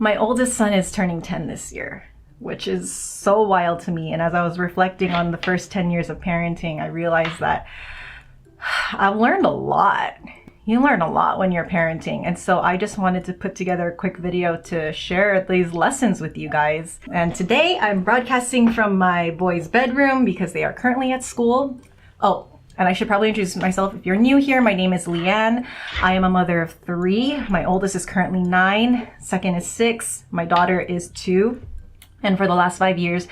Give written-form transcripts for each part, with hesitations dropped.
My oldest son is turning 10 this year, which is so wild to me. And as I was reflecting on the first 10 years of parenting, I realized that I've learned a lot. You learn a lot when you're parenting. And so I just wanted to put together a quick video to share these lessons with you guys. And today I'm broadcasting from my boys' bedroom because they are currently at school. Oh, and I should probably introduce myself. If you're new here, my name is Leanne. I am a mother of 3. My oldest is currently 9, second is 6, my daughter is 2. And for the last 5 years,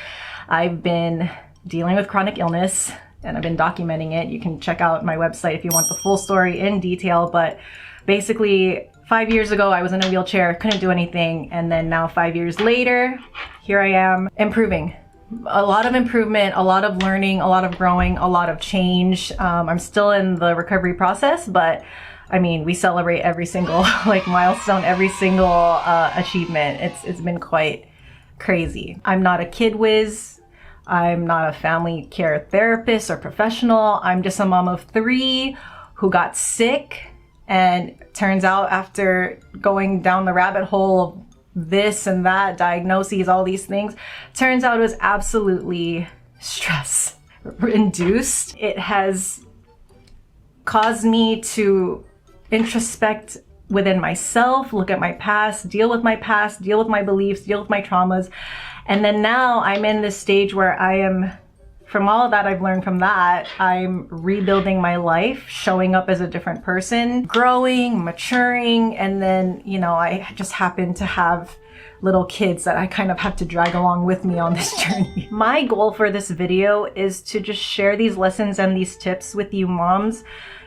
I've been dealing with chronic illness and I've been documenting it. You can check out my website if you want the full story in detail. But basically, 5 years ago, I was in a wheelchair, couldn't do anything. And then now 5 years later, here I am improving. A lot of improvement, a lot of learning, a lot of growing, a lot of change. I'm still in the recovery process, but I mean, we celebrate every single milestone, every single achievement. It's been quite crazy. I'm not a kid whiz. I'm not a family care therapist or professional. I'm just a mom of 3 who got sick, and turns out after going down the rabbit hole of this and that, diagnoses, all these things, turns out it was absolutely stress induced. It has caused me to introspect within myself, look at my past, deal with my beliefs, deal with my traumas. And then now I'm in this stage where I am, from all that I've learned from that, I'm rebuilding my life, showing up as a different person, growing, maturing, and then, you know, I just happen to have little kids that I kind of have to drag along with me on this journey. My goal for this video is to just share these lessons and these tips with you moms.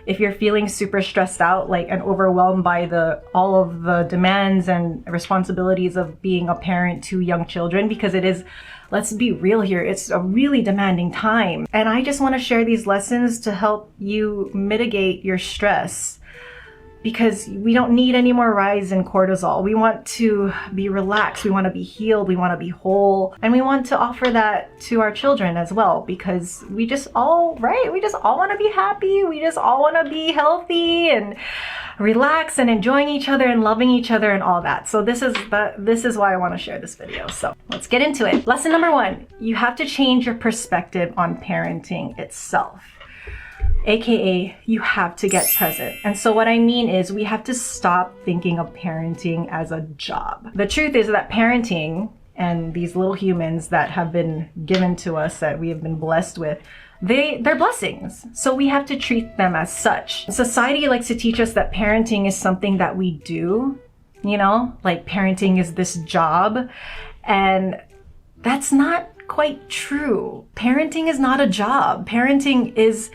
If you're feeling super stressed out, and overwhelmed by all of the demands and responsibilities of being a parent to young children, because it is, let's be real here, it's a really demanding time. And I just want to share these lessons to help you mitigate your stress, because we don't need any more rise in cortisol. We want to be relaxed, we want to be healed, we want to be whole, and we want to offer that to our children as well, because we just all want to be happy, we just all want to be healthy and relax and enjoying each other and loving each other and all that. So this is why I want to share this video. So let's get into it. Lesson number 1, you have to change your perspective on parenting itself. AKA, you have to get present. And so what I mean is we have to stop thinking of parenting as a job. The truth is that parenting and these little humans that have been given to us, that we have been blessed with, they're blessings. So we have to treat them as such. Society likes to teach us that parenting is something that we do, parenting is this job. And that's not quite true. Parenting is not a job. Parenting is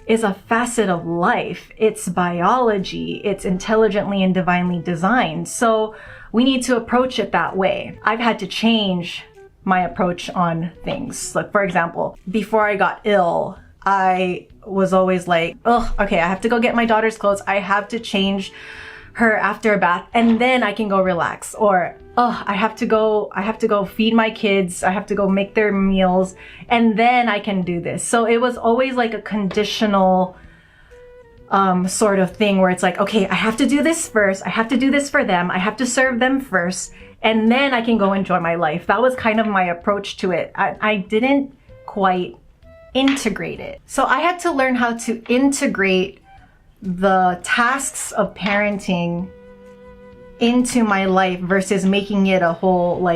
a facet of life. It's biology. It's intelligently and divinely designed. So we need to approach it that way. I've had to change my approach on things. Like, for example, before I got ill, I was always like, oh, okay, I have to go get my daughter's clothes. I have to change her after a bath and then I can go relax. Or, oh, I have to go feed my kids. I have to go make their meals and then I can do this. So it was always like a conditional sort of thing where it's like, okay, I have to do this first. I have to do this for them. I have to serve them first. And then I can go enjoy my life. That was kind of my approach to it. I didn't quite integrate it. So I had to learn how to integrate the tasks of parenting into my life versus making it a whole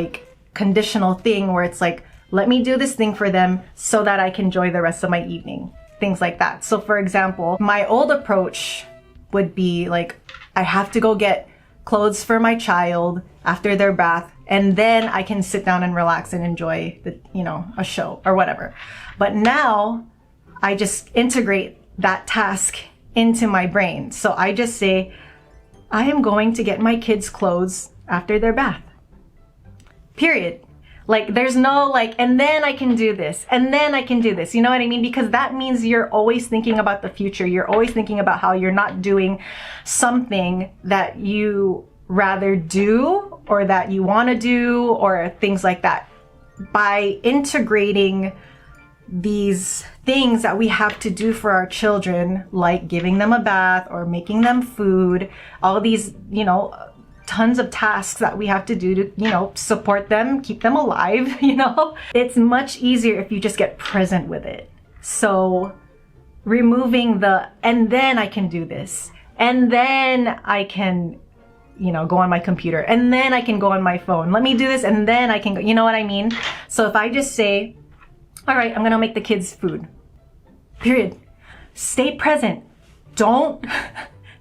conditional thing where it's like, let me do this thing for them so that I can enjoy the rest of my evening. Things like that. So for example, my old approach would be like, I have to go get clothes for my child after their bath, and then I can sit down and relax and enjoy a show or whatever. But now I just integrate that task into my brain. So I just say, I am going to get my kids clothes after their bath. Period. There's no and then I can do this, and then I can do this. You know what I mean? Because that means you're always thinking about the future. You're always thinking about how you're not doing something that you rather do or that you want to do or things like that. By integrating these things that we have to do for our children, like giving them a bath or making them food, all these, tons of tasks that we have to do to, you know, support them, keep them alive, you know? It's much easier if you just get present with it. So removing the, and then I can do this, and then I can, you know, go on my computer, and then I can go on my phone. Let me do this, and then I can go, you know what I mean? So if I just say, all right, I'm gonna make the kids food, period. Stay present. Don't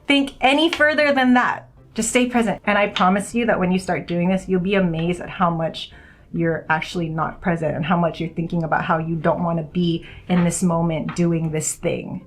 think any further than that. Just stay present. And I promise you that when you start doing this, you'll be amazed at how much you're actually not present and how much you're thinking about how you don't want to be in this moment doing this thing.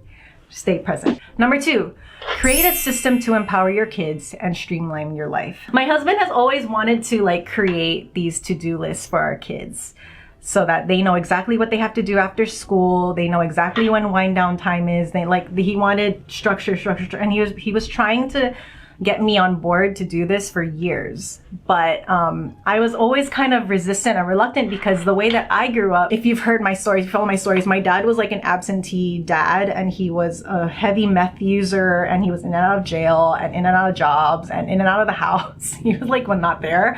Stay present. Number 2, create a system to empower your kids and streamline your life. My husband has always wanted to like create these to-do lists for our kids so that they know exactly what they have to do after school. They know exactly when wind down time is. He wanted structure, and he was trying to get me on board to do this for years. But I was always kind of resistant and reluctant because the way that I grew up, if you've heard my stories, if you follow my stories, my dad was like an absentee dad, and he was a heavy meth user, and he was in and out of jail and in and out of jobs and in and out of the house. He was like not there.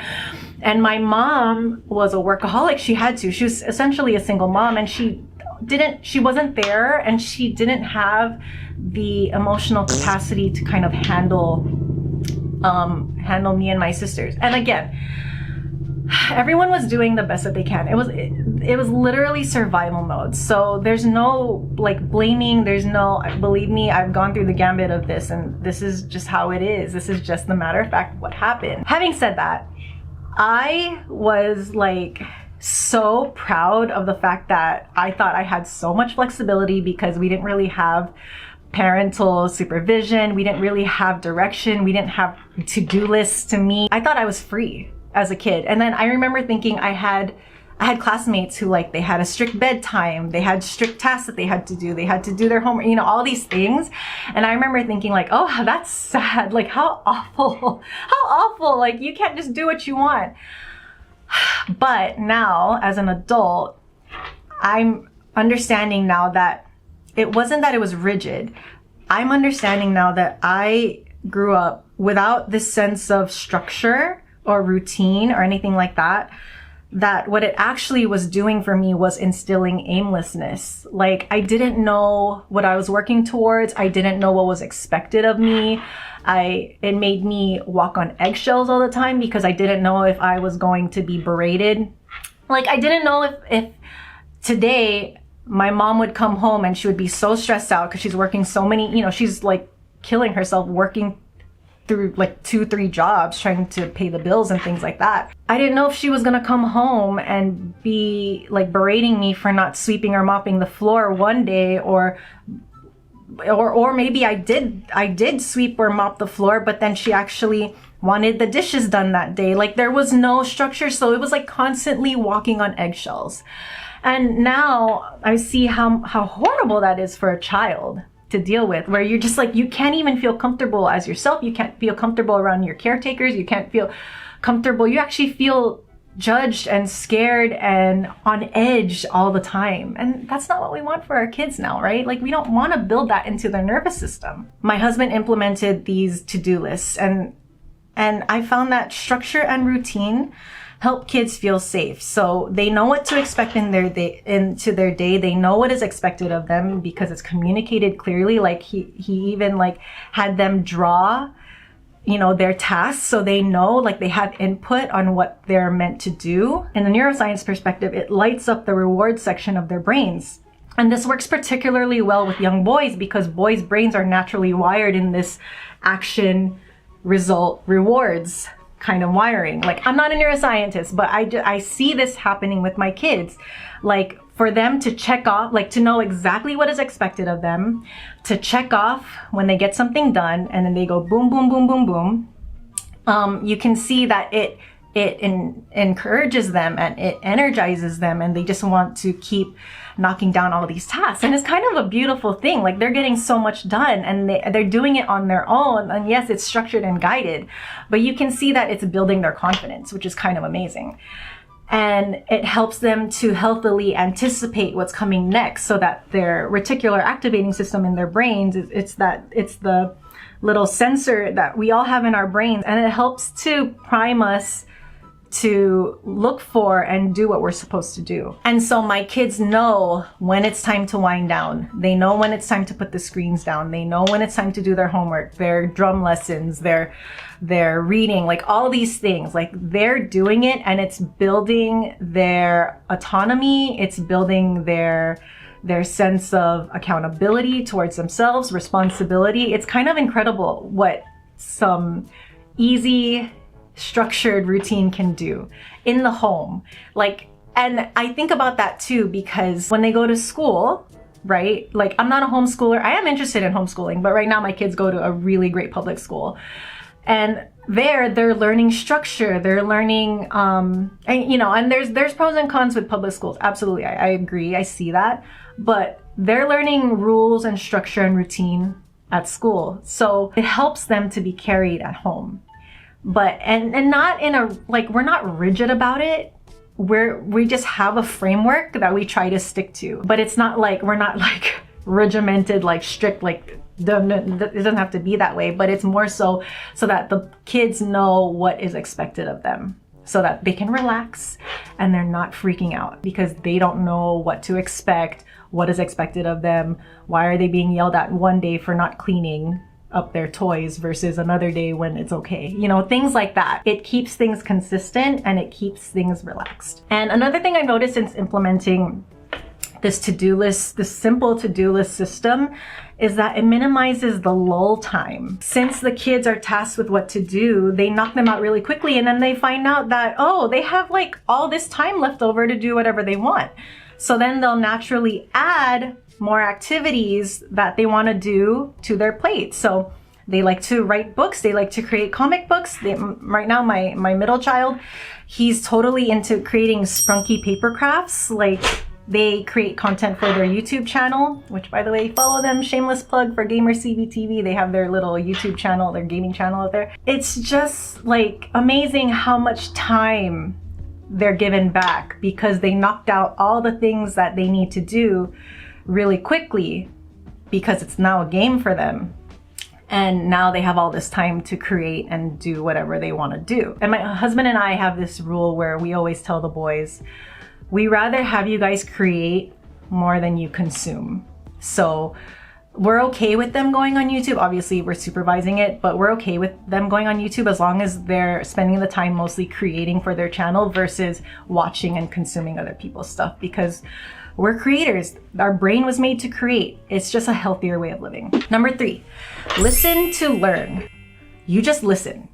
And my mom was a workaholic. She had to. She was essentially a single mom, and she wasn't there, and she didn't have the emotional capacity to kind of handle me and my sisters. And again, everyone was doing the best that they can. It was literally survival mode. So there's no like blaming. There's no, believe me, I've gone through the gambit of this, and this is just how it is. This is just the matter of fact what happened. Having said that, I was like so proud of the fact that I thought I had so much flexibility because we didn't really have parental supervision. We didn't really have direction. We didn't have to-do lists to meet. I thought I was free as a kid. And then I remember thinking I had classmates who like, they had a strict bedtime. They had strict tasks that they had to do. They had to do their homework, you know, all these things. And I remember thinking like, oh, that's sad. Like how awful, like you can't just do what you want. But now as an adult, I'm understanding now that it wasn't that it was rigid. I'm understanding now that I grew up without this sense of structure or routine or anything like that, that what it actually was doing for me was instilling aimlessness. Like I didn't know what I was working towards. I didn't know what was expected of me. It made me walk on eggshells all the time because I didn't know if I was going to be berated. Like I didn't know if today my mom would come home and she would be so stressed out because she's working so many, you know, she's like killing herself working through like 2-3 jobs trying to pay the bills and things like that. I didn't know if she was gonna come home and be like berating me for not sweeping or mopping the floor one day, or maybe I did sweep or mop the floor, but then she actually wanted the dishes done that day. Like there was no structure, so it was like constantly walking on eggshells. And now I see how horrible that is for a child to deal with, where you're just like, you can't even feel comfortable as yourself. You can't feel comfortable around your caretakers. You can't feel comfortable. You actually feel judged and scared and on edge all the time. And that's not what we want for our kids now, right? Like we don't want to build that into their nervous system. My husband implemented these to-do lists, and I found that structure and routine help kids feel safe. So they know what to expect into their day. They know what is expected of them because it's communicated clearly. Like he even like had them draw, you know, their tasks, so they know, like they have input on what they're meant to do. In the neuroscience perspective, it lights up the reward section of their brains. And this works particularly well with young boys because boys' brains are naturally wired in this action, result, rewards kind of wiring. Like I'm not a neuroscientist, but I see this happening with my kids. Like for them to check off, like to know exactly what is expected of them, to check off when they get something done, and then they go boom, boom, boom, boom, boom. You can see that it encourages them and it energizes them, and they just want to keep knocking down all these tasks. And it's kind of a beautiful thing. Like they're getting so much done, and they're doing it on their own. And yes, it's structured and guided, but you can see that it's building their confidence, which is kind of amazing. And it helps them to healthily anticipate what's coming next, so that their reticular activating system in their brains, it's the little sensor that we all have in our brains, and it helps to prime us to look for and do what we're supposed to do. And so my kids know when it's time to wind down. They know when it's time to put the screens down. They know when it's time to do their homework, their drum lessons, their reading, like all these things. Like they're doing it, and it's building their autonomy. It's building their sense of accountability towards themselves, responsibility. It's kind of incredible what some easy, structured routine can do in the home. Like, and I think about that too, because when they go to school, right? Like, I'm not a homeschooler. I am interested in homeschooling, but right now my kids go to a really great public school. And they're learning structure. They're learning, and there's pros and cons with public schools. Absolutely. I agree. I see that. But they're learning rules and structure and routine at school. So it helps them to be carried at home. But, and not in a, like, we're not rigid about it. We just have a framework that we try to stick to. But it's not like, we're not like regimented, like strict, like, it doesn't have to be that way, but it's more so that the kids know what is expected of them, so that they can relax and they're not freaking out because they don't know what to expect, what is expected of them. Why are they being yelled at one day for not cleaning up their toys versus another day when it's okay? Things like that. It keeps things consistent and it keeps things relaxed. And another thing I've noticed since implementing this to-do list, this simple to-do list system, is that it minimizes the lull time. Since the kids are tasked with what to do, they knock them out really quickly, and then they find out that, oh, they have like all this time left over to do whatever they want. So then they'll naturally add more activities that they want to do to their plate. So they like to write books. They like to create comic books. Right now, my middle child, he's totally into creating spunky paper crafts. Like, they create content for their YouTube channel, which, by the way, follow them. Shameless plug for Gamer CBTV. They have their little YouTube channel, their gaming channel out there. It's just like amazing how much time they're given back because they knocked out all the things that they need to do really quickly because it's now a game for them. And now they have all this time to create and do whatever they want to do. And my husband and I have this rule where we always tell the boys, we rather have you guys create more than you consume. So we're okay with them going on YouTube. Obviously, we're supervising it, but we're okay with them going on YouTube as long as they're spending the time mostly creating for their channel versus watching and consuming other people's stuff, because we're creators. Our brain was made to create. It's just a healthier way of living. Number 3, listen to learn. You just listen.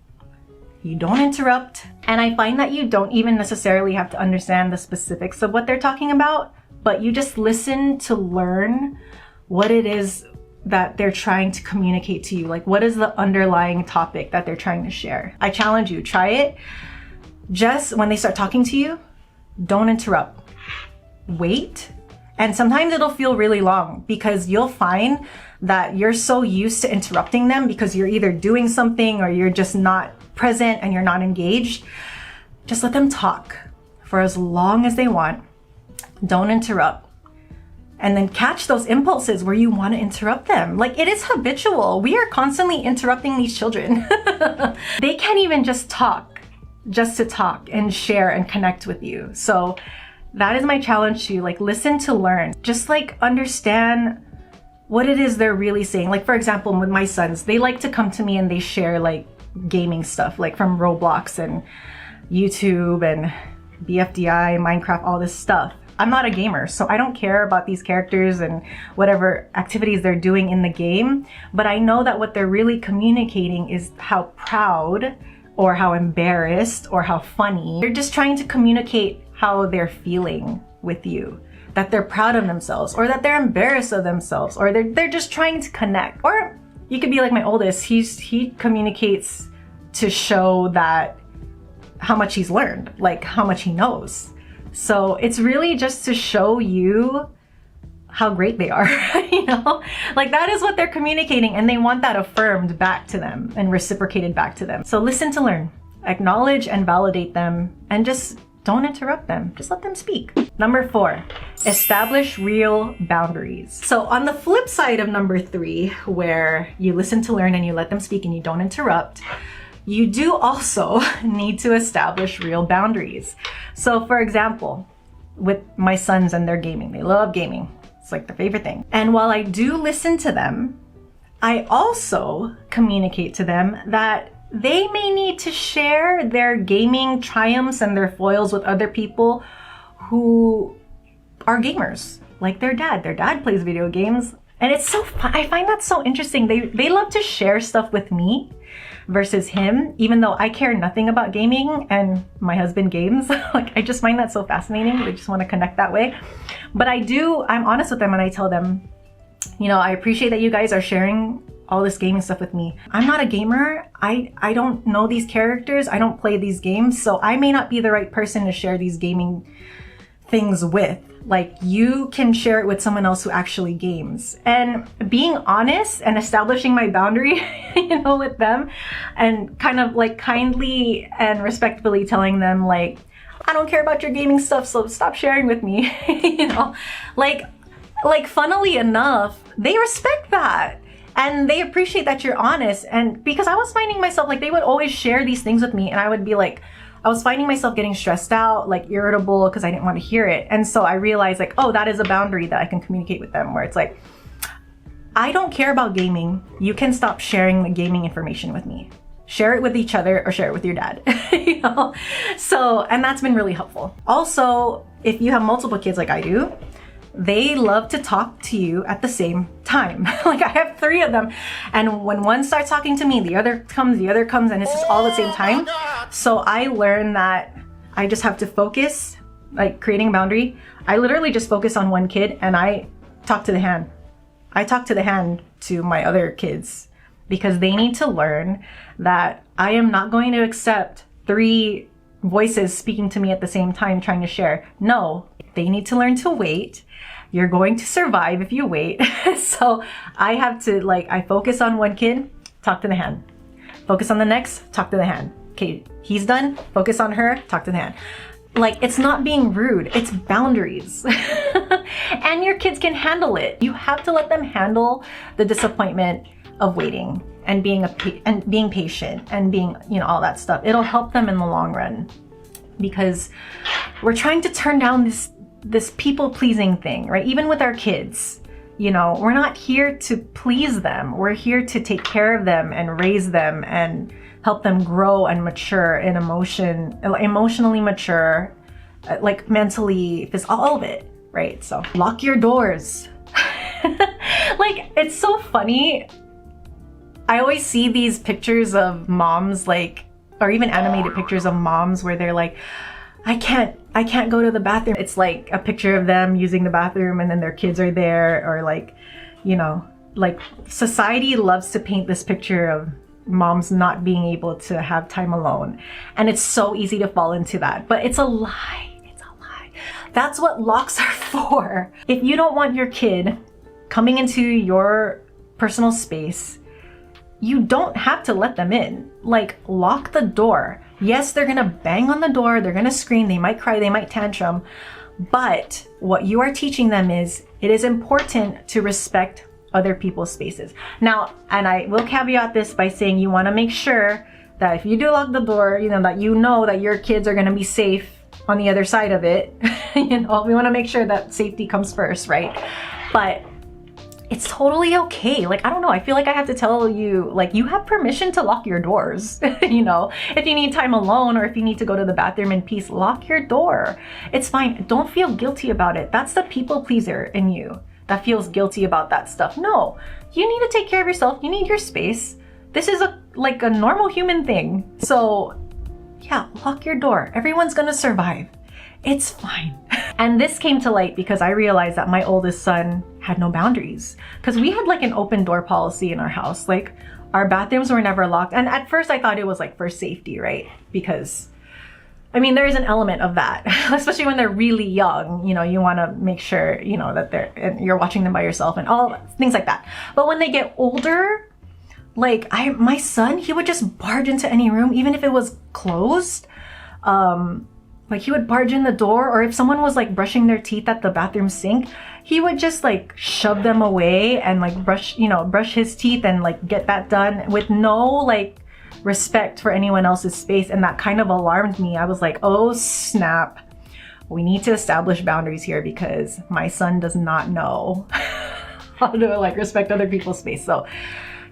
You don't interrupt. And I find that you don't even necessarily have to understand the specifics of what they're talking about, but you just listen to learn what it is that they're trying to communicate to you. Like, what is the underlying topic that they're trying to share? I challenge you, try it. Just when they start talking to you, don't interrupt. Wait. And sometimes it'll feel really long because you'll find that you're so used to interrupting them because you're either doing something or you're just not present and you're not engaged. Just let them talk for as long as they want. Don't interrupt. And then catch those impulses where you want to interrupt them. Like, it is habitual. We are constantly interrupting these children. They can't even just talk, just to talk and share and connect with you. So that is my challenge to you. Like, listen to learn. Just like understand what it is they're really saying. Like, for example, with my sons, they like to come to me and they share like gaming stuff, like from Roblox and YouTube and BFDI, Minecraft, all this stuff. I'm not a gamer, so I don't care about these characters and whatever activities they're doing in the game, but I know that what they're really communicating is how proud or how embarrassed or how funny. They're just trying to communicate how they're feeling with you, that they're proud of themselves or that they're embarrassed of themselves, or they're just trying to connect. Or you could be like my oldest, he communicates to show that how much he's learned, like how much he knows. So it's really just to show you how great they are, you know? Like, that is what they're communicating, and they want that affirmed back to them and reciprocated back to them. So listen to learn, acknowledge and validate them, and just don't interrupt them. Just let them speak. Number 4, establish real boundaries. So on the flip side of number 3, where you listen to learn and you let them speak and you don't interrupt, you do also need to establish real boundaries. So for example, with my sons and their gaming, they love gaming. It's like their favorite thing. And while I do listen to them, I also communicate to them that they may need to share their gaming triumphs and their foils with other people who are gamers, like their dad. Their dad plays video games, and it's so fun. I find that so interesting. They love to share stuff with me versus him, even though I care nothing about gaming and my husband games. Like, I just find that so fascinating. They just want to connect that way. But I'm honest with them and I tell them, you know, I appreciate that you guys are sharing all this gaming stuff with me. I'm not a gamer. I don't know these characters. I don't play these games. So I may not be the right person to share these gaming things with. Like, you can share it with someone else who actually games. And being honest and establishing my boundary, you know, with them, and kind of like kindly and respectfully telling them, like, I don't care about your gaming stuff, so stop sharing with me. You know, like funnily enough, they respect that. And they appreciate that you're honest. And because I was finding myself, like, they would always share these things with me, and I would be like, I was finding myself getting stressed out, like irritable, because I didn't want to hear it. And so I realized, like, oh, that is a boundary that I can communicate with them, where it's like, I don't care about gaming. You can stop sharing the gaming information with me. Share it with each other or share it with your dad. You know? So, and that's been really helpful. Also, if you have multiple kids like I do, they love to talk to you at the same time. Like, I have 3 of them, and when one starts talking to me, the other comes, and it's just all at the same time. So I learned that I just have to focus, like creating a boundary. I literally just focus on one kid and I talk to the hand. I talk to the hand to my other kids, because they need to learn that I am not going to accept 3 voices speaking to me at the same time trying to share. No, they need to learn to wait. You're going to survive if you wait. So I have to, like, I focus on one kid, talk to the hand. Focus on the next, talk to the hand. Okay, he's done, focus on her, talk to the hand. Like, it's not being rude, it's boundaries. And your kids can handle it. You have to let them handle the disappointment of waiting and being patient and being, you know, all that stuff. It'll help them in the long run, because we're trying to turn down this people-pleasing thing, right? Even with our kids, you know, we're not here to please them. We're here to take care of them and raise them and help them grow and mature in emotionally mature, like mentally, all of it, right? So lock your doors. Like, it's so funny. I always see these pictures of moms, like, or even animated pictures of moms where they're like, I can't go to the bathroom. It's like a picture of them using the bathroom and then their kids are there, or like, you know, like, society loves to paint this picture of moms not being able to have time alone. And it's so easy to fall into that, but it's a lie. It's a lie. That's what locks are for. If you don't want your kid coming into your personal space, you don't have to let them in. Like, lock the door. Yes, they're gonna bang on the door, they're gonna scream, they might cry, they might tantrum, but what you are teaching them is, it is important to respect other people's spaces. Now, and I will caveat this by saying, you wanna make sure that if you do lock the door, you know that your kids are gonna be safe on the other side of it. You know, we wanna make sure that safety comes first, right? But it's totally okay. Like, I don't know, I feel like I have to tell you, like, you have permission to lock your doors. You know, if you need time alone, or if you need to go to the bathroom in peace, lock your door. It's fine. Don't feel guilty about it. That's the people pleaser in you that feels guilty about that stuff. No, you need to take care of yourself. You need your space. This is like a normal human thing. So yeah, lock your door. Everyone's gonna survive. It's fine. And this came to light because I realized that my oldest son had no boundaries. Because we had like an open door policy in our house. Like, our bathrooms were never locked. And at first I thought it was like for safety, right? Because, I mean, there is an element of that, especially when they're really young. You know, you want to make sure, you know, that you're watching them by yourself and all things like that. But when they get older, like my son, he would just barge into any room, even if it was closed. Like he would barge in the door, or if someone was like brushing their teeth at the bathroom sink, he would just like shove them away and like brush his teeth and like get that done with no like respect for anyone else's space. And that kind of alarmed me. I was like, oh snap, we need to establish boundaries here because my son does not know how to like respect other people's space. So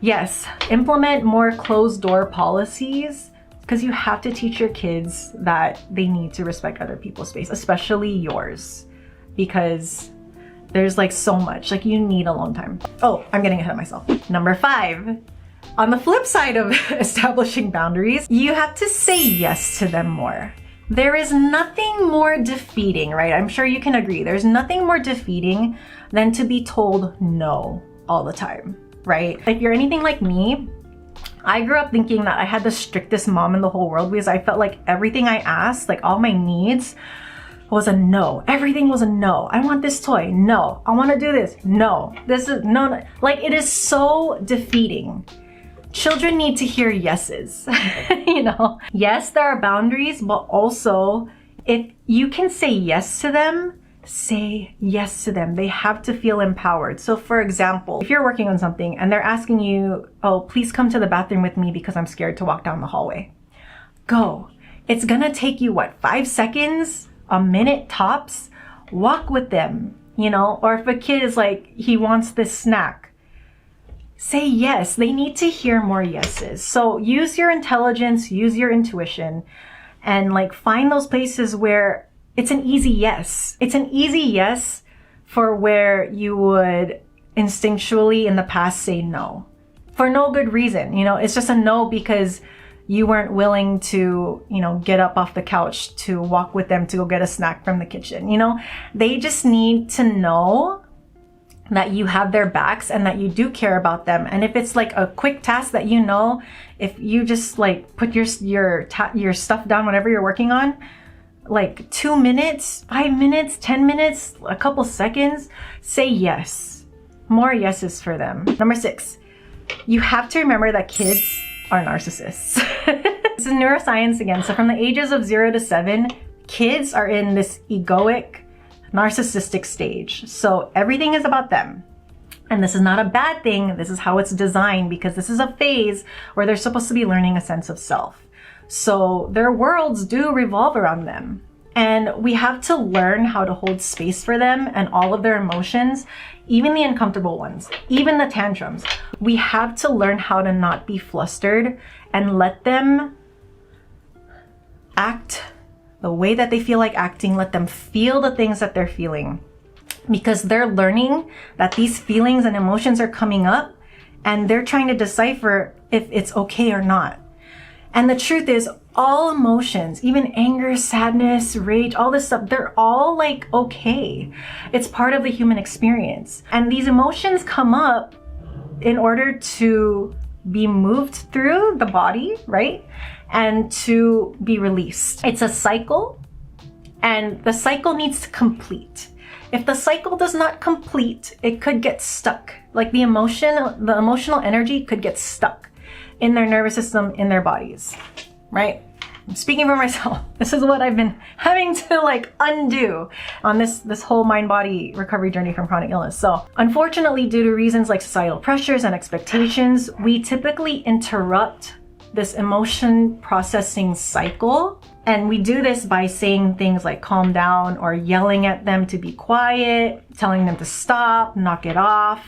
yes, implement more closed door policies, because you have to teach your kids that they need to respect other people's space, especially yours, because there's like so much, like you need alone time. Oh, I'm getting ahead of myself. Number 5, on the flip side of establishing boundaries, you have to say yes to them more. There is nothing more defeating, right? I'm sure you can agree. There's nothing more defeating than to be told no all the time, right? If you're anything like me, I grew up thinking that I had the strictest mom in the whole world because I felt like everything I asked, like all my needs, was a no. Everything was a no. I want this toy. No. I want to do this. No. This is no. Like it is so defeating. Children need to hear yeses, Yes, there are boundaries, but also if you can say yes to them, say yes to them. They have to feel empowered. So for example, if you're working on something and they're asking you, oh, please come to the bathroom with me because I'm scared to walk down the hallway. Go. It's gonna take you, 5 seconds, a minute tops. Walk with them, Or if a kid is like, he wants this snack, say yes. They need to hear more yeses. So use your intelligence, use your intuition, and find those places where it's an easy yes. It's an easy yes for where you would instinctually in the past say no for no good reason. It's just a no because you weren't willing to, get up off the couch to walk with them to go get a snack from the kitchen. They just need to know that you have their backs and that you do care about them. And if it's like a quick task that if you just put your stuff down, whatever you're working on, 2 minutes, 5 minutes, 10 minutes, a couple seconds, say yes. More yeses for them. Number 6, you have to remember that kids are narcissists. This is neuroscience again. So from the ages of 0 to 7, kids are in this egoic, narcissistic stage. So everything is about them. And this is not a bad thing. This is how it's designed because this is a phase where they're supposed to be learning a sense of self. So their worlds do revolve around them. And we have to learn how to hold space for them and all of their emotions, even the uncomfortable ones, even the tantrums. We have to learn how to not be flustered and let them act the way that they feel like acting. Let them feel the things that they're feeling, because they're learning that these feelings and emotions are coming up and they're trying to decipher if it's okay or not. And the truth is, all emotions, even anger, sadness, rage, all this stuff, they're all okay. It's part of the human experience. And these emotions come up in order to be moved through the body, right? And to be released. It's a cycle, and the cycle needs to complete. If the cycle does not complete, it could get stuck. The emotional energy could get stuck in their nervous system, in their bodies, right? I'm speaking for myself. This is what I've been having to undo on this whole mind-body recovery journey from chronic illness. So unfortunately, due to reasons like societal pressures and expectations, we typically interrupt this emotion processing cycle. And we do this by saying things like calm down, or yelling at them to be quiet, telling them to stop, knock it off.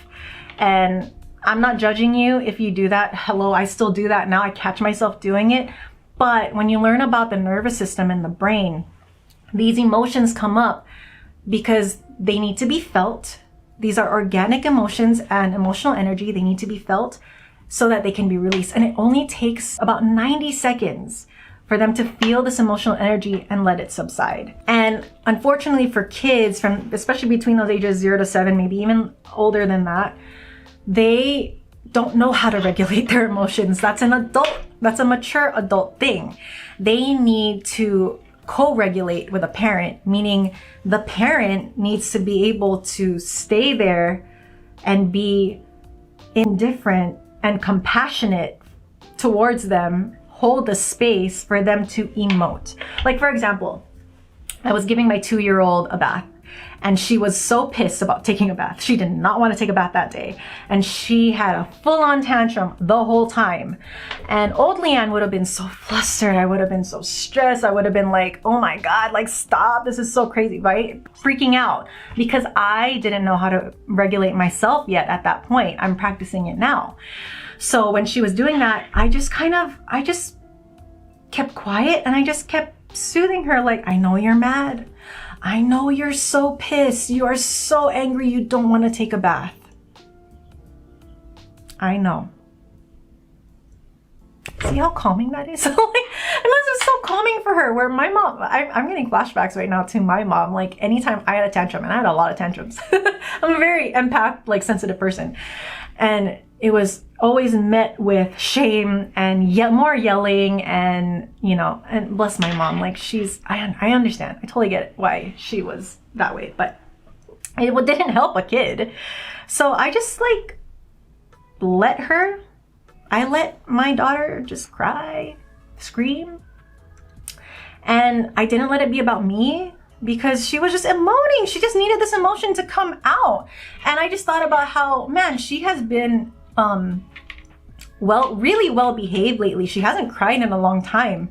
And I'm not judging you if you do that. Hello, I still do that now. I catch myself doing it. But when you learn about the nervous system and the brain, these emotions come up because they need to be felt. These are organic emotions and emotional energy. They need to be felt so that they can be released. And it only takes about 90 seconds for them to feel this emotional energy and let it subside. And unfortunately for kids, especially between those ages 0 to 7, maybe even older than that, they don't know how to regulate their emotions. That's a mature adult thing. They need to co-regulate with a parent, meaning the parent needs to be able to stay there and be indifferent and compassionate towards them, hold the space for them to emote. For example, I was giving my 2-year-old a bath, and she was so pissed about taking a bath. She did not want to take a bath that day. And she had a full-on tantrum the whole time. And old Leanne would have been so flustered. I would have been so stressed. I would have been like, oh my God, like stop. This is so crazy, right? Freaking out because I didn't know how to regulate myself yet at that point. I'm practicing it now. So when she was doing that, I just kept quiet and I just kept soothing her. Like, I know you're mad. I know you're so pissed. You are so angry. You don't want to take a bath. I know. See how calming that is? Like, it was so calming for her. Where my mom, I'm getting flashbacks right now to my mom. Like anytime I had a tantrum, and I had a lot of tantrums. I'm a very empath, like sensitive person. And it was always met with shame and more yelling and, you know, and bless my mom. Like I understand. I totally get why she was that way, but it didn't help a kid. So I just like I let my daughter just cry, scream. And I didn't let it be about me because she was just emoting. She just needed this emotion to come out. And I just thought about how, man, she has been really well behaved lately. She hasn't cried in a long time.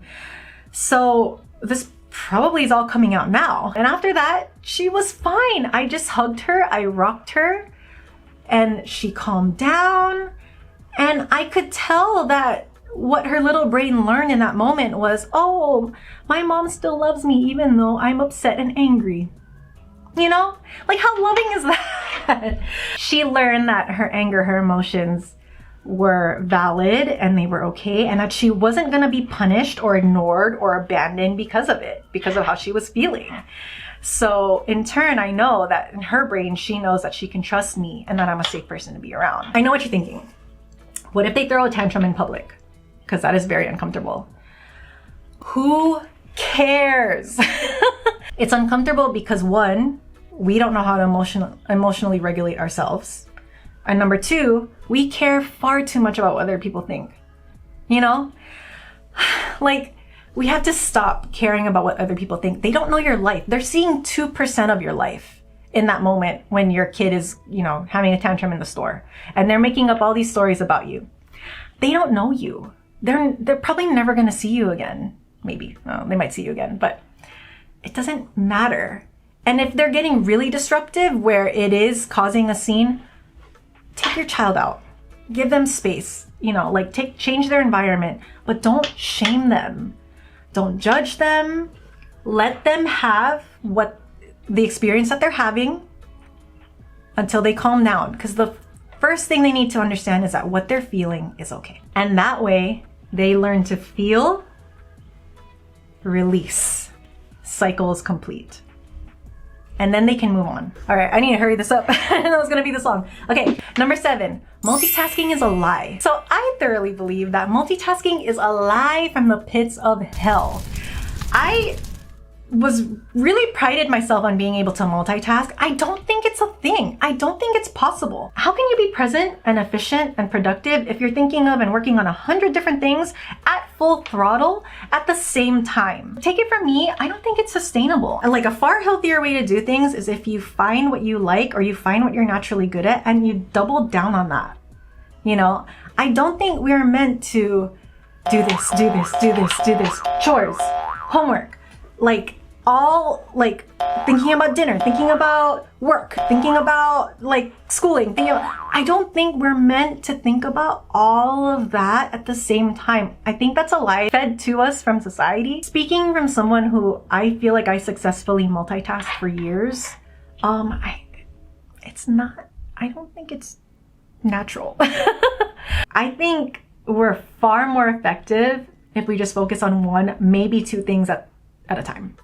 So this probably is all coming out now. And after that, she was fine. I just hugged her, I rocked her, and she calmed down. And I could tell that what her little brain learned in that moment was, oh, my mom still loves me even though I'm upset and angry. You know, like how loving is that? She learned that her anger, her emotions were valid and they were okay, and that she wasn't going to be punished or ignored or abandoned because of it, because of how she was feeling. So in turn, I know that in her brain, she knows that she can trust me and that I'm a safe person to be around. I know what you're thinking. What if they throw a tantrum in public? Because that is very uncomfortable. Who cares? It's uncomfortable because one, we don't know how to emotionally regulate ourselves. And number two, we care far too much about what other people think. You know? Like, we have to stop caring about what other people think. They don't know your life. They're seeing 2% of your life in that moment when your kid is, you know, having a tantrum in the store. And they're making up all these stories about you. They don't know you. They're probably never going to see you again. Maybe. Well, they might see you again, but it doesn't matter. And if they're getting really disruptive where it is causing a scene, take your child out. Give them space. You know, like change their environment, but don't shame them. Don't judge them. Let them have the experience that they're having until they calm down. Because the first thing they need to understand is that what they're feeling is okay. And that way, they learn to feel, release. Cycle is complete. And then they can move on. All right, I need to hurry this up. I know it's gonna be this long. Okay, number 7, multitasking is a lie. So I thoroughly believe that multitasking is a lie from the pits of hell. I was really prided myself on being able to multitask. I don't think it's a thing. I don't think it's possible. How can you be present and efficient and productive if you're thinking of and working on 100 different things at full throttle at the same time? Take it from me, I don't think it's sustainable. And like a far healthier way to do things is if you find what you like or you find what you're naturally good at and you double down on that. You know, I don't think we're meant to do this, chores, homework, like all like thinking about dinner, thinking about work, thinking about like schooling, I don't think we're meant to think about all of that at the same time. I think that's a lie fed to us from society. Speaking from someone who I feel like I successfully multitasked for years, I don't think it's natural. I think we're far more effective if we just focus on one, maybe two things at a time.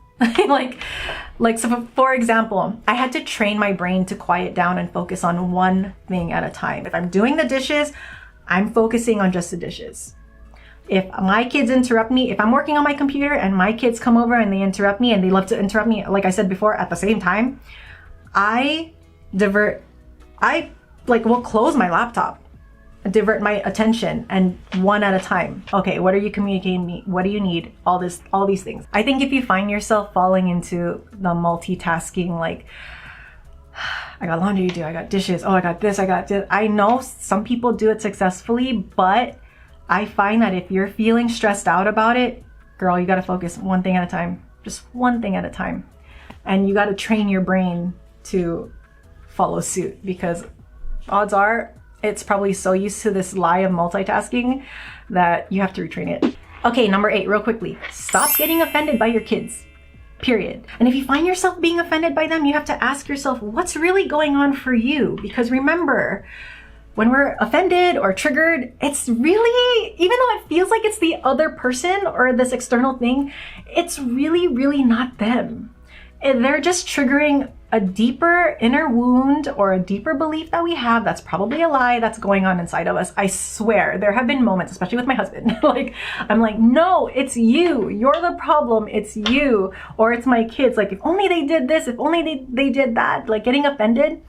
So for example, I had to train my brain to quiet down and focus on one thing at a time. If I'm doing the dishes, I'm focusing on just the dishes. If my kids interrupt me, if I'm working on my computer and my kids come over and they interrupt me and they love to interrupt me, like I said before, at the same time, will close my laptop divert my attention, and one at a time. Okay, what are you communicating me? What do you need? All these things. I think if you find yourself falling into the multitasking, like, I got laundry to do, I got dishes, oh, I got this, I got this. I know some people do it successfully, but I find that if you're feeling stressed out about it, girl, you got to focus one thing at a time, just one thing at a time. And you got to train your brain to follow suit, because odds are it's probably so used to this lie of multitasking that you have to retrain it. Okay, number 8, real quickly. Stop getting offended by your kids, period. And if you find yourself being offended by them, you have to ask yourself, what's really going on for you? Because remember, when we're offended or triggered, it's really, even though it feels like it's the other person or this external thing, it's really, really not them. And they're just triggering a deeper inner wound or a deeper belief that we have that's probably a lie that's going on inside of us. I swear, there have been moments, especially with my husband, like, I'm like, no, it's you. You're the problem. It's you. Or it's my kids. Like, if only they did this, if only they did that, like getting offended.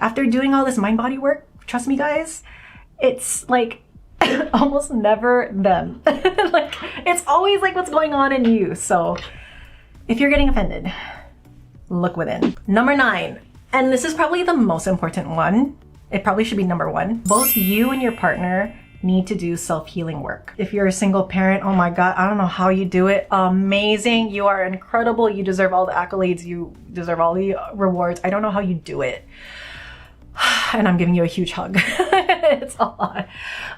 After doing all this mind-body work, trust me, guys, it's like almost never them. Like, it's always like what's going on in you. So if you're getting offended, look within. Number 9, and this is probably the most important one. It probably should be number 1. Both you and your partner need to do self-healing work. If you're a single parent, oh my God, I don't know how you do it. Amazing. You are incredible. You deserve all the accolades. You deserve all the rewards. I don't know how you do it. And I'm giving you a huge hug. It's a lot.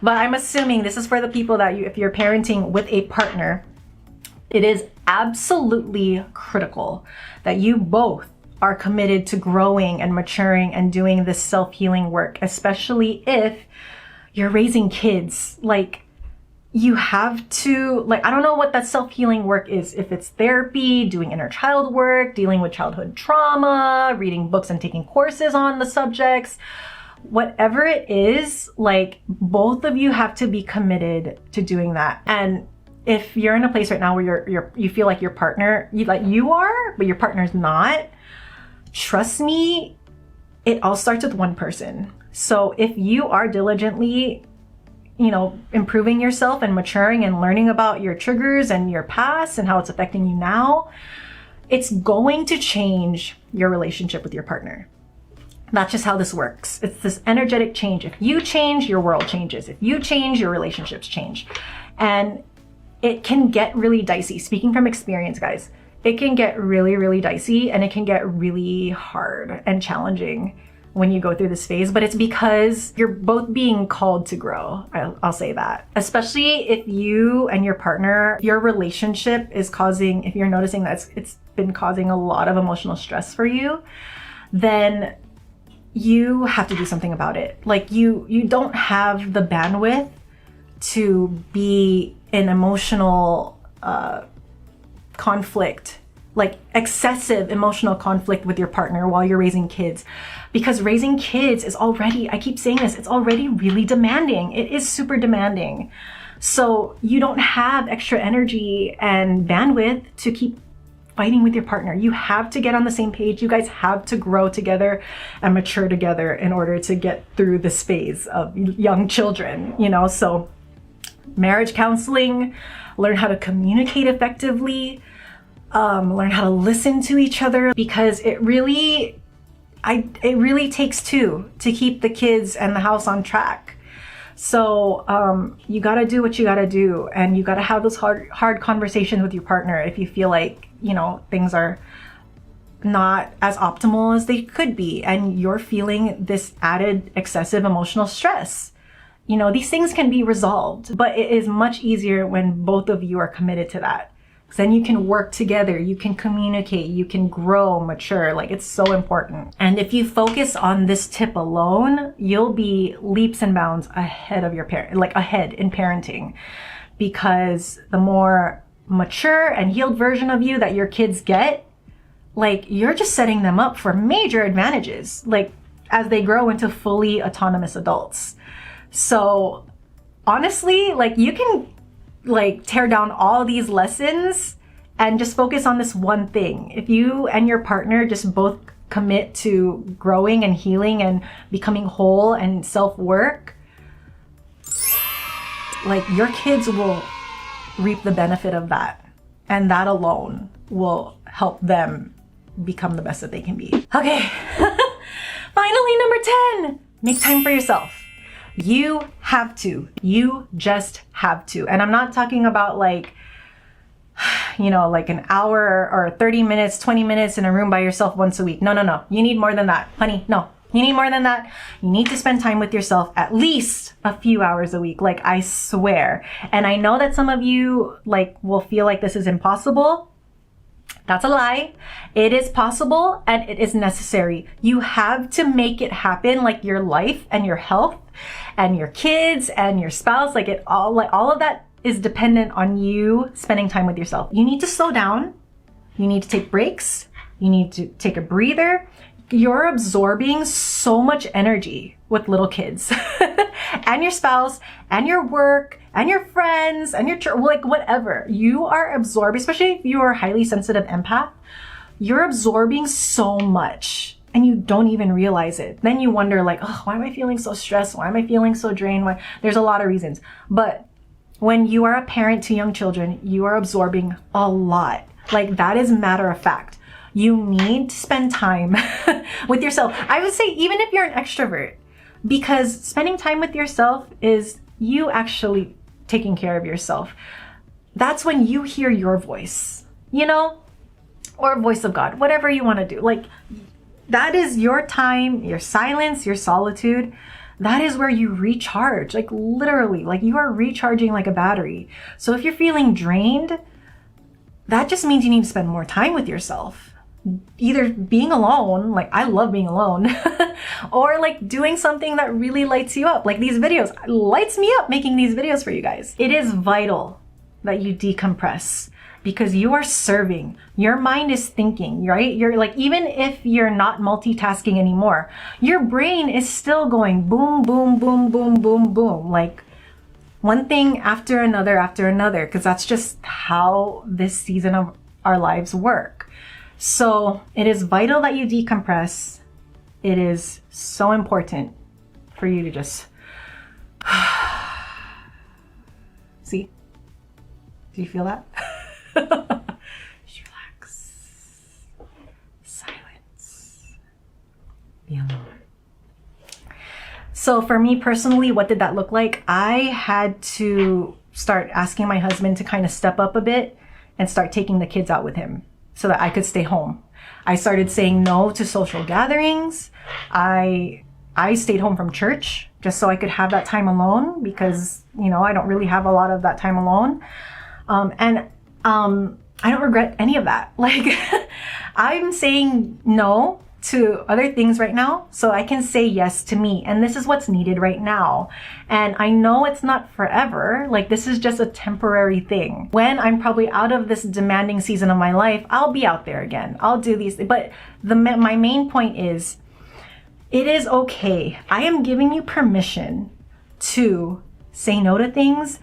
But I'm assuming this is for the people that if you're parenting with a partner, it is absolutely critical that you both are committed to growing and maturing and doing this self-healing work, especially if you're raising kids. Like, you have to, like, I don't know what that self-healing work is. If it's therapy, doing inner child work, dealing with childhood trauma, reading books and taking courses on the subjects, whatever it is, like, both of you have to be committed to doing that. And if you're in a place right now where you feel like your partner, you are, but your partner's not, trust me, it all starts with one person. So if you are diligently, improving yourself and maturing and learning about your triggers and your past and how it's affecting you now, it's going to change your relationship with your partner. That's just how this works. It's this energetic change. If you change, your world changes. If you change, your relationships change. And it can get really dicey. Speaking from experience, guys, it can get really, really dicey, and it can get really hard and challenging when you go through this phase, but it's because you're both being called to grow. I'll say that. Especially if you and your partner, your relationship is causing, if you're noticing that it's been causing a lot of emotional stress for you, then you have to do something about it. Like, you don't have the bandwidth to be in emotional conflict, like excessive emotional conflict with your partner while you're raising kids. Because raising kids is already, I keep saying this, it's already really demanding. It is super demanding. So you don't have extra energy and bandwidth to keep fighting with your partner. You have to get on the same page. You guys have to grow together and mature together in order to get through this phase of young children, So marriage counseling, learn how to communicate effectively, learn how to listen to each other, because it really takes two to keep the kids and the house on track. So you got to do what you got to do, and you got to have those hard conversations with your partner if you feel like, things are not as optimal as they could be, and you're feeling this added excessive emotional stress. These things can be resolved, but it is much easier when both of you are committed to that. Then you can work together, you can communicate, you can grow, mature. Like, it's so important. And if you focus on this tip alone, you'll be leaps and bounds ahead of your ahead in parenting, because the more mature and healed version of you that your kids get, like, you're just setting them up for major advantages, like, as they grow into fully autonomous adults. So honestly, like, you can tear down all these lessons and just focus on this one thing. If you and your partner just both commit to growing and healing and becoming whole and self-work, like your kids will reap the benefit of that. And that alone will help them become the best that they can be. Okay, finally, number 10, make time for yourself. You have to. You just have to. And I'm not talking about like, you know, like an hour or 30 minutes, 20 minutes in a room by yourself once a week. No, no, no. You need more than that. Honey, no. You need more than that. You need to spend time with yourself at least a few hours a week. Like, I swear. And I know that some of you like will feel like this is impossible. That's a lie. It is possible and it is necessary. You have to make it happen, like your life and your health and your kids and your spouse, like all of that is dependent on you spending time with yourself. You need to slow down. You need to take breaks. You need to take a breather. You're absorbing so much energy with little kids and your spouse and your work and your friends and your church, like whatever. You are absorbing, especially if you are a highly sensitive empath, you're absorbing so much and you don't even realize it. Then you wonder like, oh, why am I feeling so stressed? Why am I feeling so drained? Why? There's a lot of reasons. But when you are a parent to young children, you are absorbing a lot. Like that is matter of fact. You need to spend time with yourself. I would say even if you're an extrovert, because spending time with yourself is you actually taking care of yourself. That's when you hear your voice, you know, or voice of God, whatever you want to do. Like that is your time, your silence, your solitude. That is where you recharge, like literally, like you are recharging like a battery. So if you're feeling drained, that just means you need to spend more time with yourself. Either being alone, like I love being alone, or like doing something that really lights you up. Like these videos, lights me up making these videos for you guys. It is vital that you decompress because you are serving. Your mind is thinking, right? You're like, even if you're not multitasking anymore, your brain is still going boom, boom, boom, boom, boom, boom. Like one thing after another, because that's just how this season of our lives work. So it is vital that you decompress. It is so important for you to just see. Do you feel that? Just relax. Silence. Be alone. So for me personally, what did that look like? I had to start asking my husband to kind of step up a bit and start taking the kids out with him so that I could stay home. I started saying no to social gatherings. I stayed home from church just so I could have that time alone because, you know, I don't really have a lot of that time alone. I don't regret any of that. Like I'm saying no to other things right now so I can say yes to me. And this is what's needed right now. And I know it's not forever. Like this is just a temporary thing. When I'm probably out of this demanding season of my life, I'll be out there again. I'll do these things. But my main point is, it is okay. I am giving you permission to say no to things,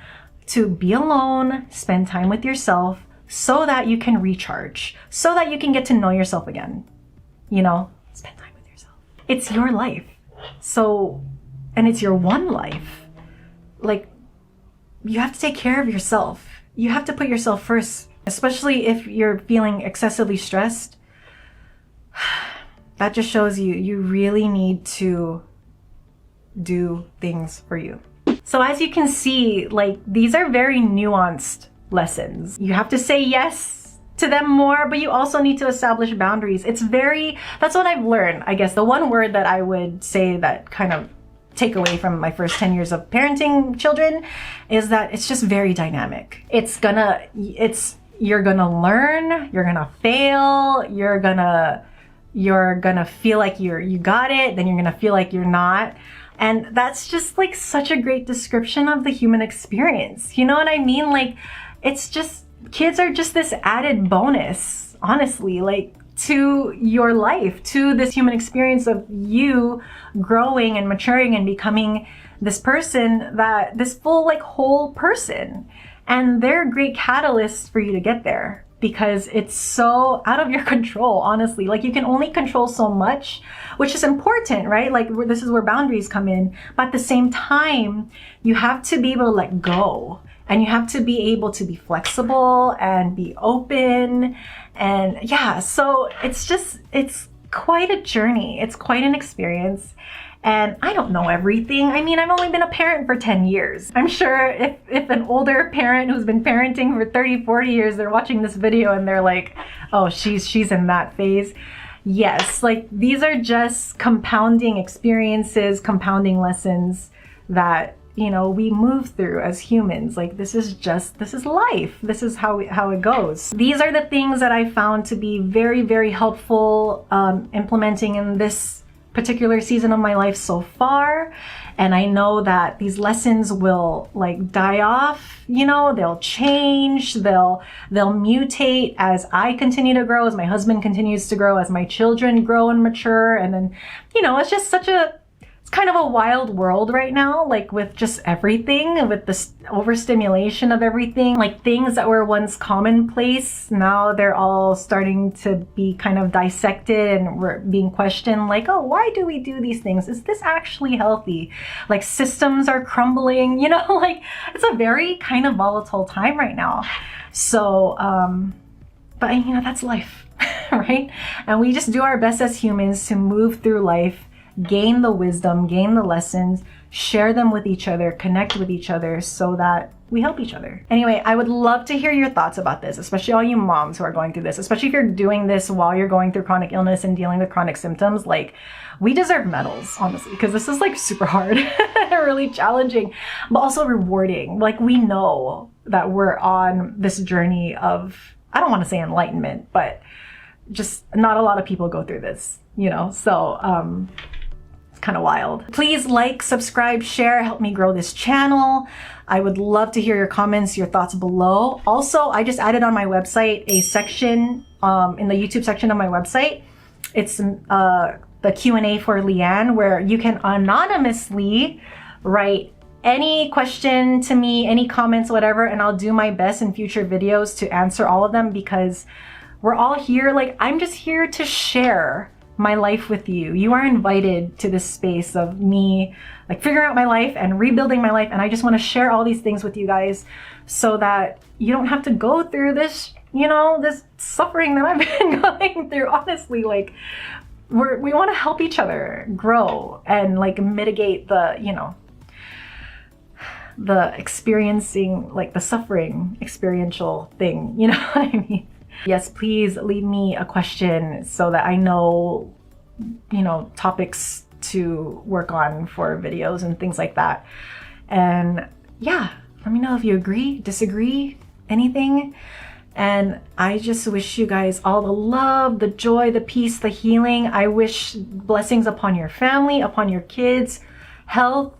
to be alone, spend time with yourself so that you can recharge, so that you can get to know yourself again. You know, spend time with yourself. It's your life. So, and it's your one life. Like, you have to take care of yourself. You have to put yourself first, especially if you're feeling excessively stressed. That just shows you really need to do things for you. So as you can see, like, these are very nuanced lessons. You have to say yes to them more, but you also need to establish boundaries. That's what I've learned. I guess the one word that I would say that kind of take away from my first 10 years of parenting children is that it's just very dynamic. You're gonna learn, you're gonna fail, you're gonna feel like you got it, then you're gonna feel like you're not. And that's just like such a great description of the human experience. You know what I mean? Like, it's just, kids are just this added bonus, honestly, like to your life, to this human experience of you growing and maturing and becoming this person, this full, like, whole person. And they're great catalysts for you to get there. because it's so out of your control, honestly. Like, you can only control so much, which is important, right? Like, this is where boundaries come in. But at the same time, you have to be able to let go, and you have to be able to be flexible and be open. And yeah, so it's quite a journey. It's quite an experience. And I don't know everything. I mean, I've only been a parent for 10 years. I'm sure if an older parent who's been parenting for 30, 40 years, they're watching this video and they're like, oh, she's in that phase. Yes, like, these are just compounding experiences, compounding lessons that, you know, we move through as humans. Like, this is life. This is how it goes. These are the things that I found to be very, very helpful implementing in this particular season of my life so far. And I know that these lessons will, like, die off, you know, they'll change, they'll mutate as I continue to grow, as my husband continues to grow, as my children grow and mature. And then, you know, it's just it's kind of a wild world right now, like, with just everything, with this overstimulation of everything. Like, things that were once commonplace, now they're all starting to be kind of dissected, and we're being questioned, like, oh, why do we do these things? Is this actually healthy? Like, systems are crumbling, you know, like, it's a very kind of volatile time right now. So, but you know, that's life, right? And we just do our best as humans to move through life, gain the wisdom, gain the lessons, share them with each other, connect with each other so that we help each other. Anyway, I would love to hear your thoughts about this, especially all you moms who are going through this, especially if you're doing this while you're going through chronic illness and dealing with chronic symptoms. Like, we deserve medals, honestly, because this is, like, super hard, really challenging, but also rewarding. Like, we know that we're on this journey of, I don't want to say enlightenment, but just not a lot of people go through this, you know? So, kind of wild. Please like, subscribe, share, help me grow this channel. I would love to hear your comments, your thoughts below. Also, I just added on my website a section in the YouTube section of my website. It's the Q&A for Leanne, where you can anonymously write any question to me, any comments, whatever, and I'll do my best in future videos to answer all of them, because we're all here. Like, I'm just here to share my life with you. You are invited to this space of me, like, figuring out my life and rebuilding my life. And I just want to share all these things with you guys so that you don't have to go through this, you know, this suffering that I've been going through. Honestly, like, we want to help each other grow and, like, mitigate the, you know, the experiencing, like, the suffering experiential thing, you know what I mean? Yes, please leave me a question so that I know, you know, topics to work on for videos and things like that. And yeah, let me know if you agree, disagree, anything. And I just wish you guys all the love, the joy, the peace, the healing. I wish blessings upon your family, upon your kids, health,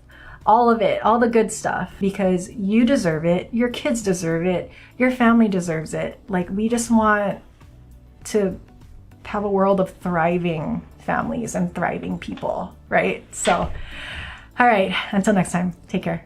all of it, all the good stuff, because you deserve it, your kids deserve it, your family deserves it. Like, we just want to have a world of thriving families and thriving people, right? So, all right, until next time, take care.